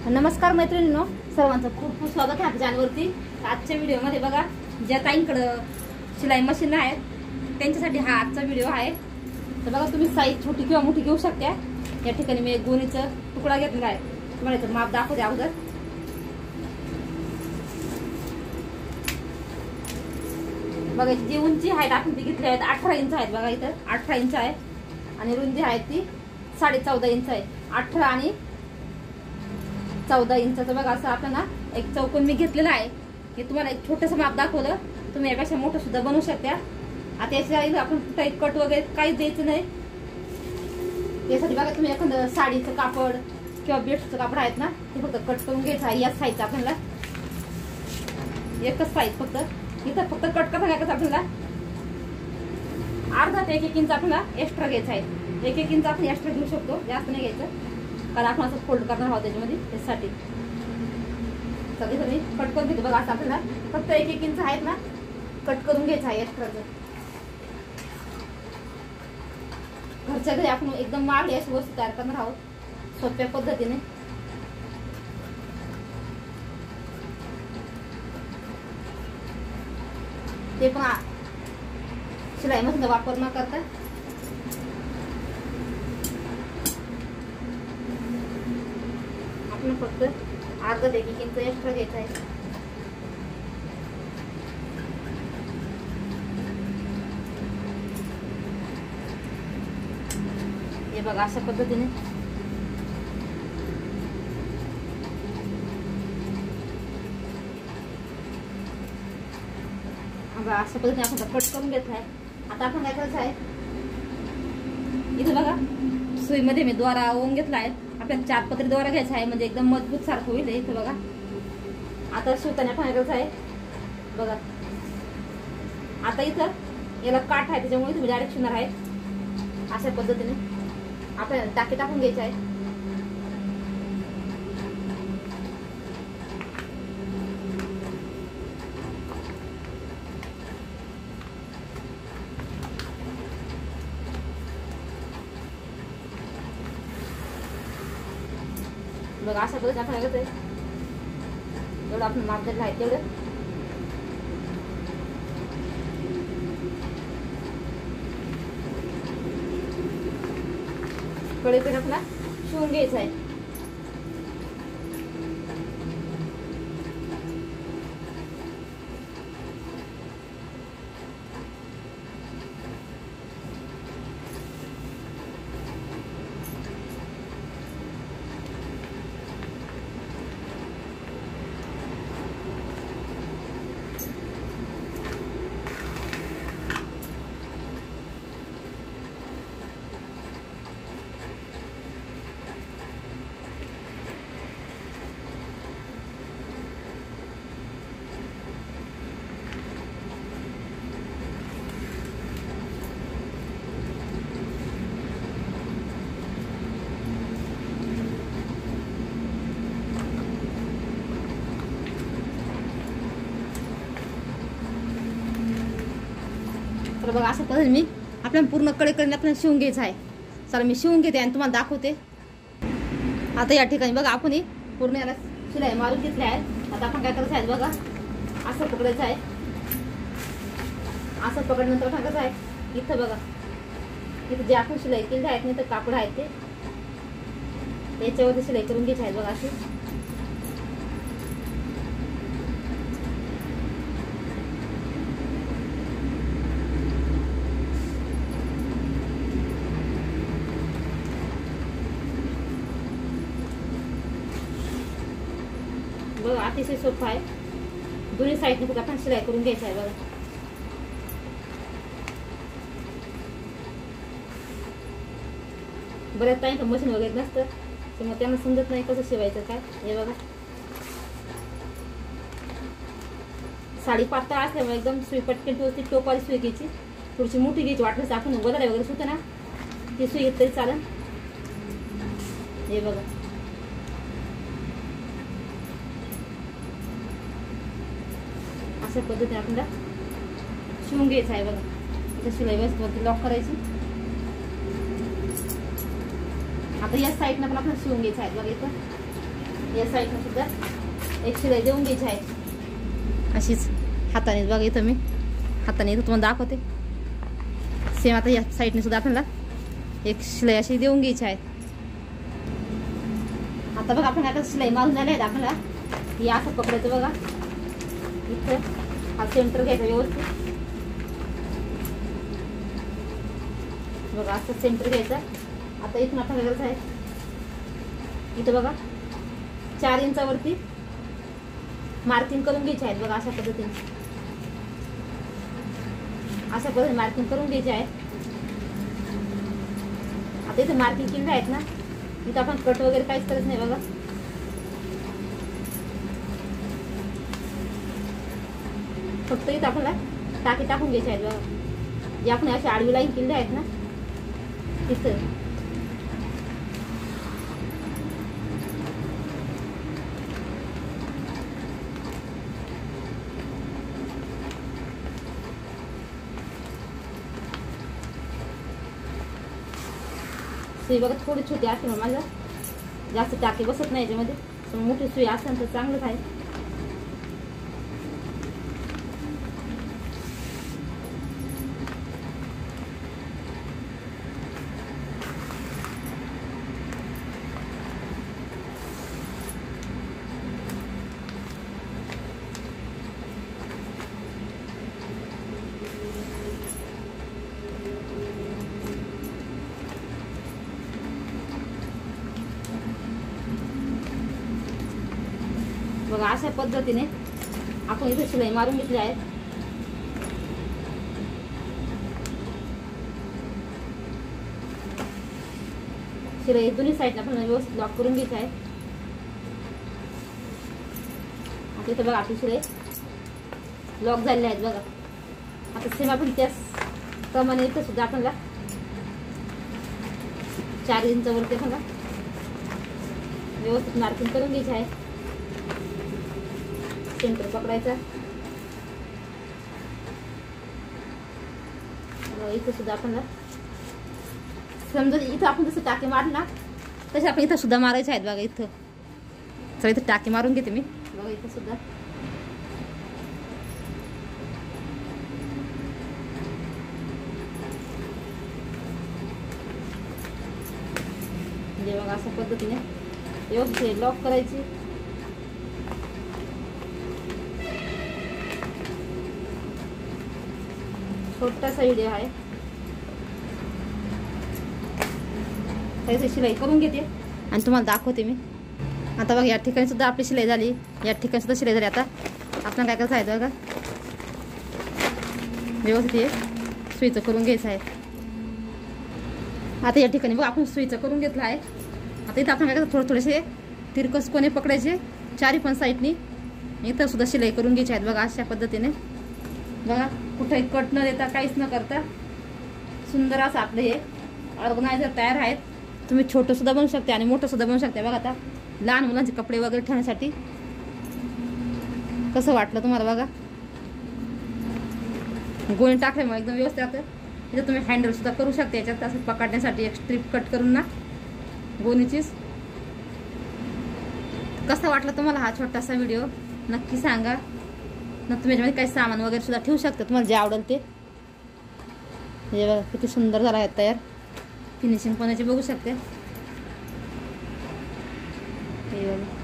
नमस्कार मैत्रिणींनो, सर्वांचं खूप खूप स्वागत आहे आपल्या चॅनलवरती। आजच्या व्हिडिओमध्ये बघा, ज्या ताईंकडे शिलाई मशीन आहे त्यांच्यासाठी हा आजचा व्हिडिओ आहे। तर बघा, तुम्ही साईज छोटी किंवा मोठी घेऊ शकता। या ठिकाणी मी एक गोणीचा तुकडा घेतलेला आहे, तुम्हाला इथं माप दाखवते अगोदर। बघा, जी उंची हाईट आपण ती घेतली आहे 18 इंच आहेत। बघा इथं 18 इंच आहे आणि रुंदी आहे ती 14.5 इंच आहे। 18 आणि 14 इंचाचं बघा असं आपल्याला एक चौकोन मी घेतलेला आहे। हे तुम्हाला एक छोटंसं माप दाखवलं, तुम्ही यापेक्षा मोठं सुद्धा बनवू शकता। आता याच्या आपण काही कट वगैरे काहीच द्यायचं नाही। यासाठी बघा, तुम्ही एखादं साडीचं कापड किंवा बेडचं कापड आहेत ना, ते फक्त कट करून घ्यायचं आहे। याच साईजचं आपल्याला एकच साईज, फक्त इथं फक्त कट करायचं आपल्याला अर्धा ते 1 इंच आपल्याला एक्स्ट्रा घ्यायचं आहे। 1 इंच आपण एक्स्ट्रा घेऊ शकतो, जास्त नाही घ्यायचं, कारण आपण असं फोल्ड करणार आहोत त्याच्यामध्ये, त्यासाठी सगळे सगळे कट करून घेतो। बघा असं आपल्याला फक्त 1 इंच आहेत ना, कट करून घ्यायचं आहे एक्स्ट्राचं। घरच्या घरी आपण एकदम महागडी अशी वस्तू तयार करणार आहोत सोप्या पद्धतीने। ते पण शिलाई मशीनचा वापर न करता आपण फक्त अर्धा ते 1 इंच एक्स्ट्रा घ्यायचं आहे। हे बघा अशा पद्धतीने अशा पद्धतीने आपण कट करून घेतला आहे। आता आपण काय करायचं आहे, इथे बघा सुईमध्ये मी दोरा ओवून घेतला आहे। आपल्याला 4 पदरी दोरा घ्यायचा आहे, म्हणजे एकदम मजबूत सारखं होईल। इथे बघा, आता शिवताना आपण करायचं आहे बघा, आता इथं याला काठ आहे त्याच्यामुळे तुम्ही डायरेक्ट शिवणार आहे। अशा पद्धतीने आपल्याला टाके टाकून घ्यायचे आहे। बघा अशा पद्धतीने आपण करायचं आहे। एवढं आपण माप दिलं आहे तेवढं कडेकडे आपल्याला शिवून घ्यायचं आहे। तर बघा अशा पद्धतीने मी आपल्याला पूर्ण कडेकडे आपल्याला शिवून घ्यायचं आहे। चला मी शिवून घेते आणि तुम्हाला दाखवते। आता या ठिकाणी बघा, आपण पूर्ण याला शिलाई मारून घेतली आहे। आता आपण काय करायचं आहे बघा, असं पकडायचं आहे। असं पकडल्यानंतर काय करायचं आहे, इथं बघा, इथं जे आपण शिलाई केली आहे नाही तर कापड आहे ते याच्यावरती शिलाई करून घ्यायची आहे। बघा अशी बघा, अतिशय सोपं आहे। दोन्ही साईडने फक्त आपण शिलाई करून घ्यायचं आहे। बघा बऱ्याच टाइम मशीन वगैरे नसतं, त्यामुळे त्यांना समजत नाही कसं शिवायचं काय। हे बघा, साडी पातळ असल्यामुळे एकदम सुई पटकन टोचती। टोपाची सुई घ्यायची, थोडीशी मोठी घ्यायची, वाटलं आपण गोदाड्या वगैरे सुद्धा ना ती सुई घेतली तरी चालेल। हे बघा अशा पद्धतीने आपल्याला शिवून घ्यायचं आहे। बघा इथे शिलाई व्यवस्थित लॉक करायची। आता या साईडने पण आपण शिवून घ्यायचं आहे बघा। इथं या साईडने सुद्धा एक शिलाई देऊन घ्यायची आहे अशीच हाताने. बघा इथं मी हाताने इथं तुम्हाला दाखवते. सेम आता या साईडने सुद्धा आपल्याला एक शिलाई अशी देऊन घ्यायची आहे. आता बघा आपण आता शिलाई मारून झाली आहे. आपल्याला हे असं पकडायचं बघा. इथं हा सेंटर घ्यायचा व्यवस्थित. बघा असं सेंटर घ्यायचं. आता इथून आपल्याला गरज आहे इथं बघा 4 इंचावरती मार्किंग करून घ्यायची आहेत. बघा अशा पद्धतीने मार्किंग करून घ्यायची आहे. आता इथे मार्किंग केलेली आहेत ना, इथं आपण कट वगैरे काहीच करत नाही. बघा फक्त इथं आपल्याला टाके टाकून घ्यायचे आहेत. बघा जे आपण अशी आडवी लाईन केलेली आहेत ना तिथं. सुई बघा थोडी छोटी असते मग माझा जास्त टाके बसत नाही याच्यामध्ये. मोठी सुई असेल तर चांगलंच आहे. बघा अशा पद्धतीने आपण इथे शिलाई मारून घेतली आहे. शिलाई दोन्ही साईडला आपण व्यवस्थित लॉक करून घ्यायची आहे. आता इथं बघा आपली शिलाई लॉक झालेली आहेत. बघा आता सेम आपण त्याचप्रमाणे इथं सुद्धा आपल्याला 4 इंचावरती बघा व्यवस्थित मार्किंग करून घ्यायची आहे. सेंटर पकडायचा. इथं सुद्धा आपल्याला समजा इथं आपण जसं टाके मारला तसे आपण इथं सुद्धा मारायचे आहेत. बघा इथं चला इथं टाके मारून घेते मी. बघा इथं सुद्धा म्हणजे बघा अशा पद्धतीने व्यवस्थित लॉक करायची. छोटासा व्हिडिओ आहे. त्याची शिलाई करून घेते आणि तुम्हाला दाखवते मी. आता बघा या ठिकाणी सुद्धा आपली शिलाई झाली. या ठिकाणी सुद्धा शिलाई झाली. आता आपण काय करायचं आहे बघा व्यवस्थित हे सुईचं करून घ्यायचं आहे. आता या ठिकाणी बघा आपण सुईचं करून घेतलं आहे. आता इथं आपण काय करायचं थोडेसे तिरकस कोणे पकडायचे 4 पण साईडनी. इथं सुद्धा शिलाई करून घ्यायची आहेत. बघा अशा पद्धतीने. बघा कुठेही कट न देता काहीच न करता सुंदर असं आपलं हे ऑर्गनायझर तयार आहेत. तुम्ही छोटं सुद्धा बनवू शकता आणि मोठं सुद्धा बनवू शकता. बघा आता लहान मुलांचे कपडे वगैरे ठेवण्यासाठी कसं वाटलं तुम्हाला. बघा गोणी टाकल्यामुळे एकदम व्यवस्थित राहतं. इथं तुम्ही हँडल सुद्धा करू शकता याच्यात असं पकडण्यासाठी एक स्ट्रीप कट करून ना गोणीचीच. कसा वाटला तुम्हाला हा छोटासा व्हिडिओ नक्की सांगा. ना तुम्ही याच्यामध्ये काही सामान वगैरे सुद्धा ठेवू शकता तुम्हाला जे आवडेल ते. हे बघा किती सुंदर झाला आहे तयार. फिनिशिंग पण याची बघू शकते. हे बघा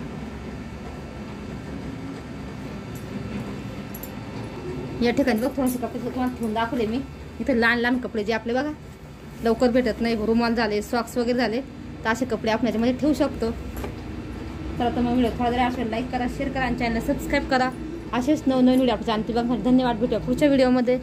या ठिकाणी बघ थोडेसे कपडे तुम्हाला ठेवून दाखवले मी. इथे लहान लहान कपडे जे आपले बघा लवकर भेटत नाही, रुमाल झाले, सॉक्स वगैरे झाले, तर असे कपडे आपण याच्यामध्ये ठेवू शकतो. तर आता मग व्हिडिओ थोडा जरी असेल लाईक करा, शेअर करा आणि चॅनल सबस्क्राईब करा. असेच नवनवीन व्हिडिओ आपल्या चॅनलची बघा. धन्यवाद. भेटूया पुढच्या व्हिडिओमध्ये.